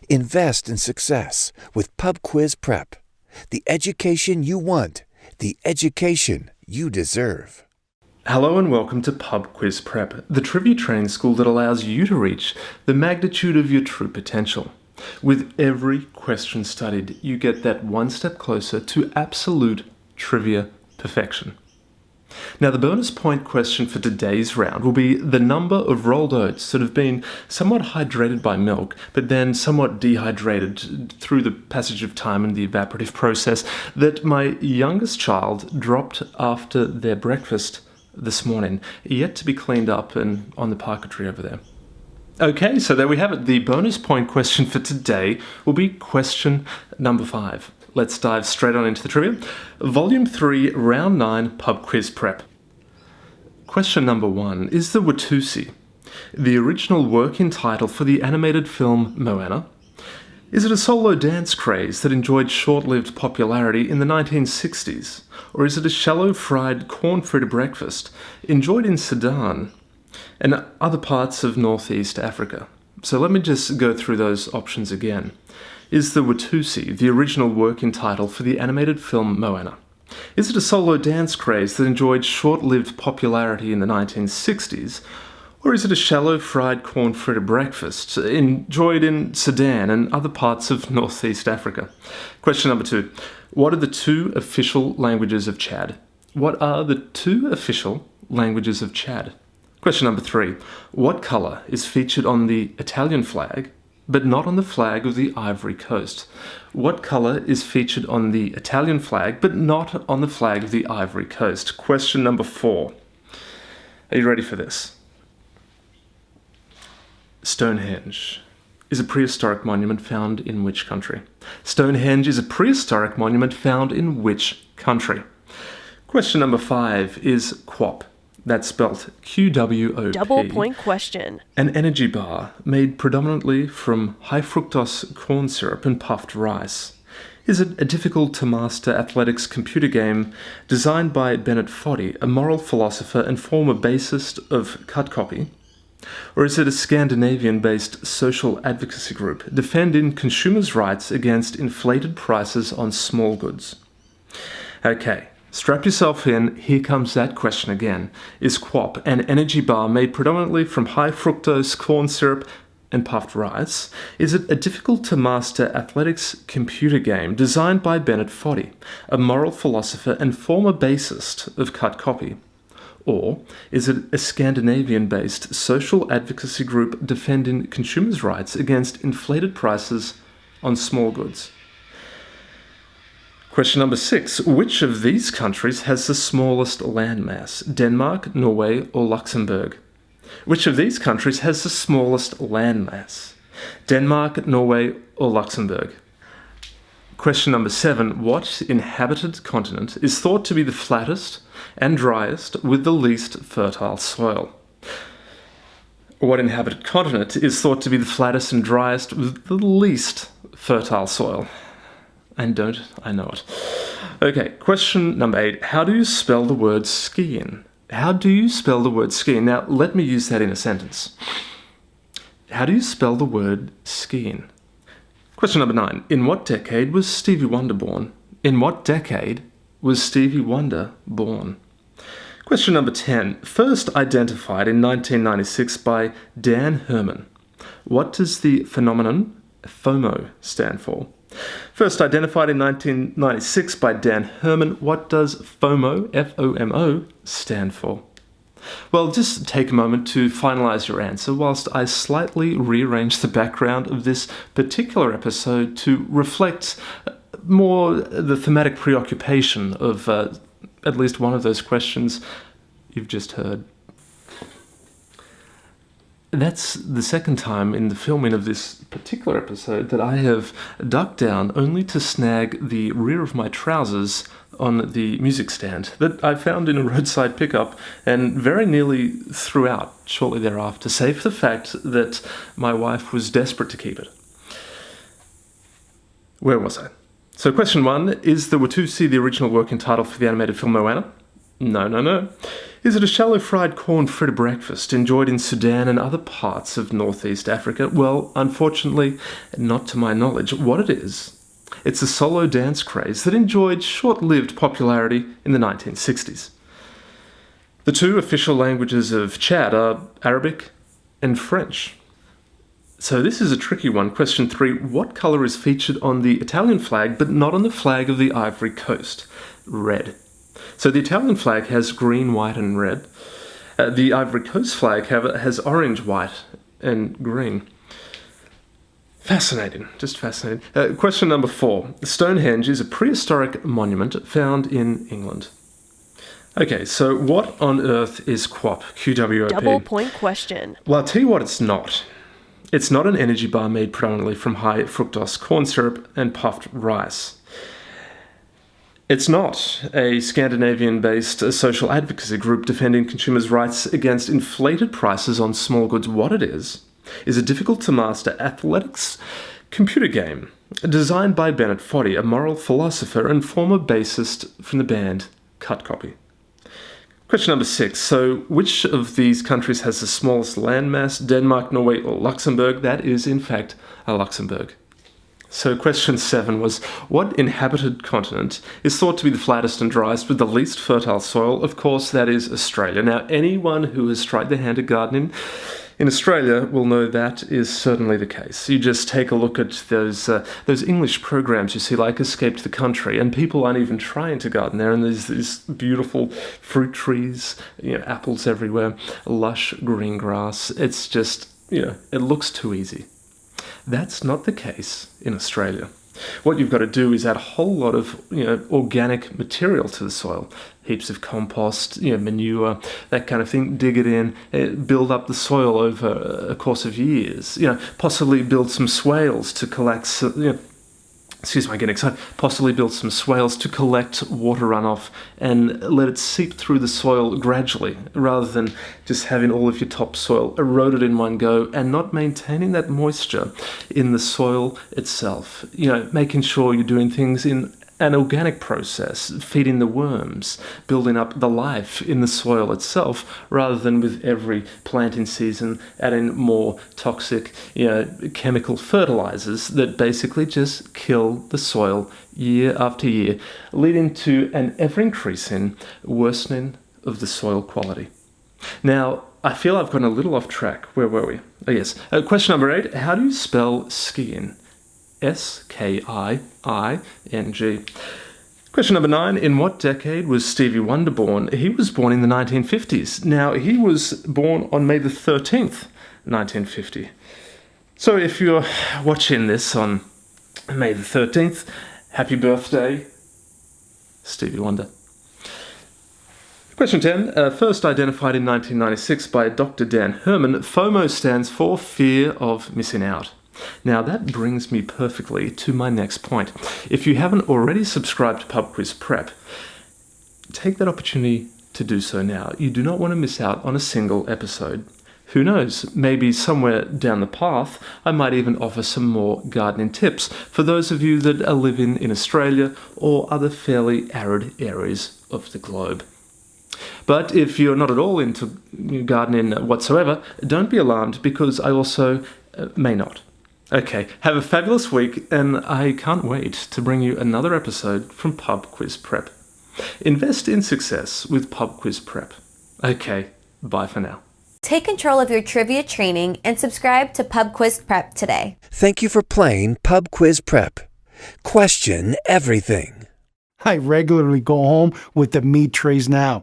Invest in success with Pub Quiz Prep. The education you want, the education you deserve. Hello and welcome to Pub Quiz Prep, the trivia training school that allows you to reach the magnitude of your true potential. With every question studied, you get that one step closer to absolute trivia perfection. Now, the bonus point question for today's round will be the number of rolled oats that have been somewhat hydrated by milk, but then somewhat dehydrated through the passage of time and the evaporative process that my youngest child dropped after their breakfast this morning, yet to be cleaned up and on the parquetry over there. Okay, so there we have it. The bonus point question for today will be question number 5. Let's dive straight on into the trivia. Volume 3, Round 9, Pub Quiz Prep. Question number 1. Is the Watusi the original working title for the animated film Moana? Is it a solo dance craze that enjoyed short-lived popularity in the 1960s? Or is it a shallow fried corn fritter breakfast enjoyed in Sudan and other parts of Northeast Africa? So let me just go through those options again. Is the Watusi the original working title for the animated film Moana? Is it a solo dance craze that enjoyed short-lived popularity in the 1960s? Or is it a shallow fried corn fritter breakfast enjoyed in Sudan and other parts of Northeast Africa? Question number 2. What are the 2 official languages of Chad? What are the 2 official languages of Chad? Question number 3. What colour is featured on the Italian flag, but not on the flag of the Ivory Coast? What colour is featured on the Italian flag, but not on the flag of the Ivory Coast? Question number 4. Are you ready for this? Stonehenge is a prehistoric monument found in which country? Stonehenge is a prehistoric monument found in which country? Question number 5 is QWOP. That's spelt QWOP. Double point question. An energy bar made predominantly from high fructose corn syrup and puffed rice. Is it a difficult-to-master athletics computer game designed by Bennett Foddy, a moral philosopher and former bassist of Cut Copy? Or is it a Scandinavian-based social advocacy group defending consumers' rights against inflated prices on small goods? Okay. Strap yourself in, here comes that question again. Is QWOP an energy bar made predominantly from high fructose corn syrup and puffed rice? Is it a difficult-to-master athletics computer game designed by Bennett Foddy, a moral philosopher and former bassist of Cut Copy? Or is it a Scandinavian-based social advocacy group defending consumers' rights against inflated prices on small goods? Question number 6. Which of these countries has the smallest landmass? Denmark, Norway, or Luxembourg? Which of these countries has the smallest landmass? Denmark, Norway, or Luxembourg? Question number 7. What inhabited continent is thought to be the flattest and driest with the least fertile soil? What inhabited continent is thought to be the flattest and driest with the least fertile soil? And don't I know it. Okay, question number 8. How do you spell the word skiing? How do you spell the word skiing? Now, let me use that in a sentence. How do you spell the word skiing? Question number 9. In what decade was Stevie Wonder born? In what decade was Stevie Wonder born? Question number 10. First identified in 1996 by Dan Herman. What does the phenomenon FOMO stand for? First identified in 1996 by Dan Herman, what does FOMO, F-O-M-O, stand for? Well, just take a moment to finalize your answer whilst I slightly rearrange the background of this particular episode to reflect more the thematic preoccupation of at least one of those questions you've just heard. That's the second time in the filming of this particular episode that I have ducked down only to snag the rear of my trousers on the music stand that I found in a roadside pickup and very nearly threw out shortly thereafter, save for the fact that my wife was desperate to keep it. Where was I? So question 1, is the Watusi the original working title for the animated film Moana? No. Is it a shallow fried corn fritter breakfast enjoyed in Sudan and other parts of northeast Africa? Well, unfortunately, not to my knowledge. What it is, it's a solo dance craze that enjoyed short-lived popularity in the 1960s. The two official languages of Chad are Arabic and French. So this is a tricky one. Question 3. What colour is featured on the Italian flag but not on the flag of the Ivory Coast? Red. So the Italian flag has green, white and red. The Ivory Coast flag, however, has orange, white and green. Fascinating, just fascinating. Question number 4. Stonehenge is a prehistoric monument found in England. Okay, so what on earth is QWOP? QWOP. Double point question. Well, I'll tell you what it's not. It's not an energy bar made predominantly from high fructose corn syrup and puffed rice. It's not a Scandinavian-based social advocacy group defending consumers' rights against inflated prices on small goods. What it is a difficult-to-master athletics computer game designed by Bennett Foddy, a moral philosopher and former bassist from the band Cut Copy. Question number 6. So, which of these countries has the smallest landmass? Denmark, Norway, or Luxembourg? That is, in fact, Luxembourg. So question 7 was, what inhabited continent is thought to be the flattest and driest with the least fertile soil? Of course, that is Australia. Now, anyone who has tried their hand at gardening in Australia will know that is certainly the case. You just take a look at those English programs you see, like Escape to the Country, and people aren't even trying to garden there, and there's these beautiful fruit trees, apples everywhere, lush green grass. It's just, it looks too easy. That's not the case in Australia. What you've got to do is add a whole lot of organic material to the soil. Heaps of compost, manure, that kind of thing. Dig it in, build up the soil over a course of years. Possibly build some swales to collect excuse me, I'm getting excited. Possibly build some swales to collect water runoff and let it seep through the soil gradually, rather than just having all of your topsoil eroded in one go and not maintaining that moisture in the soil itself. Making sure you're doing things in an organic process, feeding the worms, building up the life in the soil itself, rather than with every planting season adding more toxic, chemical fertilizers that basically just kill the soil year after year, leading to an ever-increasing worsening of the soil quality. Now, I feel I've gone a little off track. Where were we? Oh, yes. Question number 8. How do you spell skiing? Skiing. Question number 9. In what decade was Stevie Wonder born? He was born in the 1950s. Now, he was born on May the 13th, 1950. So if you're watching this on May the 13th, happy birthday, Stevie Wonder. Question 10. First identified in 1996 by Dr. Dan Herman, FOMO stands for fear of missing out. Now that brings me perfectly to my next point. If you haven't already subscribed to Pub Quiz Prep, take that opportunity to do so now. You do not want to miss out on a single episode. Who knows, maybe somewhere down the path, I might even offer some more gardening tips for those of you that are living in Australia or other fairly arid areas of the globe. But if you're not at all into gardening whatsoever, don't be alarmed, because I also may not. Okay, have a fabulous week, and I can't wait to bring you another episode from Pub Quiz Prep. Invest in success with Pub Quiz Prep. Okay, bye for now. Take control of your trivia training and subscribe to Pub Quiz Prep today. Thank you for playing Pub Quiz Prep. Question everything. I regularly go home with the meat trays now.